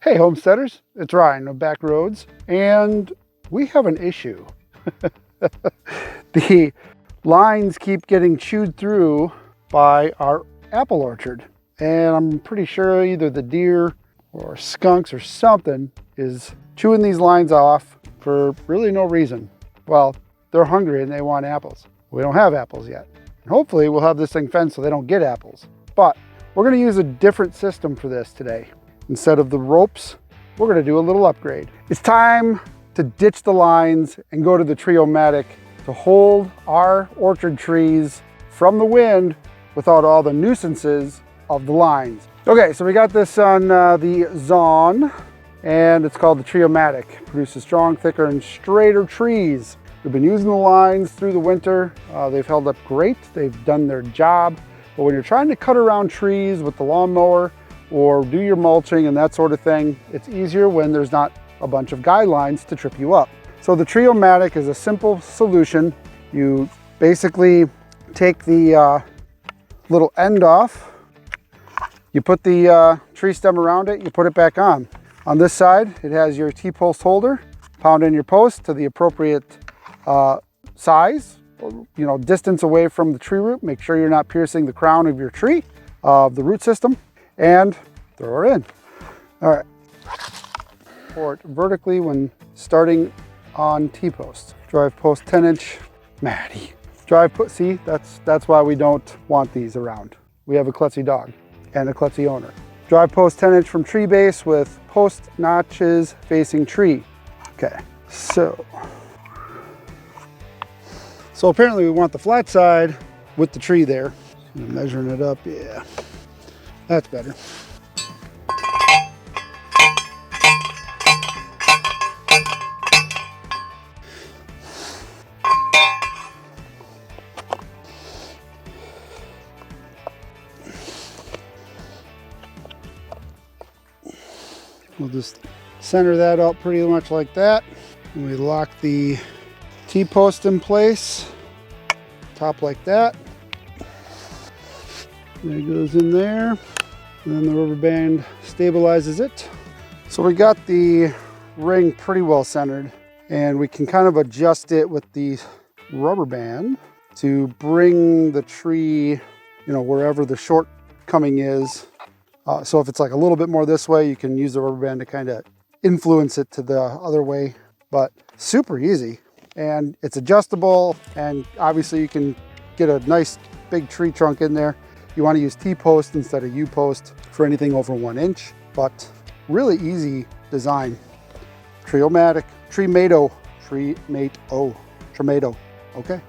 Hey homesteaders, it's Ryan of Back Roads, and we have an issue. The lines keep getting chewed through by our apple orchard, and I'm pretty sure either the deer or skunks or something is chewing these lines off for really no reason. Well, they're hungry and they want apples. We don't have apples yet. And hopefully we'll have this thing fenced so they don't get apples. But we're going to use a different system for this today. Instead of the ropes, we're going to do a little upgrade. It's time to ditch the lines and go to the Treeomatic to hold our orchard trees from the wind without all the nuisances of the lines. Okay, so we got this on the Zon, and it's called the Treeomatic. It produces strong, thicker, and straighter trees. We've been using the lines through the winter. They've held up great. They've done their job. But when you're trying to cut around trees with the lawnmower or do your mulching and that sort of thing, it's easier when there's not a bunch of guidelines to trip you up. So the Treeomatic is a simple solution. You basically take the little end off, you put the tree stem around it, you put it back on. On this side, it has your T-post holder. Pound in your post to the appropriate size, distance away from the tree root. Make sure you're not piercing the crown of your tree, of the root system, and throw her in. All right. Pour it vertically when starting on T-post. Drive post 10-inch, Maddie. See, that's why we don't want these around. We have a klutzy dog and a klutzy owner. Drive post 10-inch from tree base with post notches facing tree. Okay, so apparently we want the flat side with the tree there. I'm measuring it up, yeah, that's better. We'll just center that out pretty much like that. And we lock the T-post in place, top like that. And it goes in there. And then the rubber band stabilizes it. So we got the ring pretty well centered, and we can kind of adjust it with the rubber band to bring the tree, wherever the shortcoming is. So if it's like a little bit more this way, you can use the rubber band to kind of influence it to the other way, but super easy. And it's adjustable, and obviously you can get a nice big tree trunk in there. You want to use T-post instead of U-post for anything over 1 inch, but really easy design. TreeMateO, okay?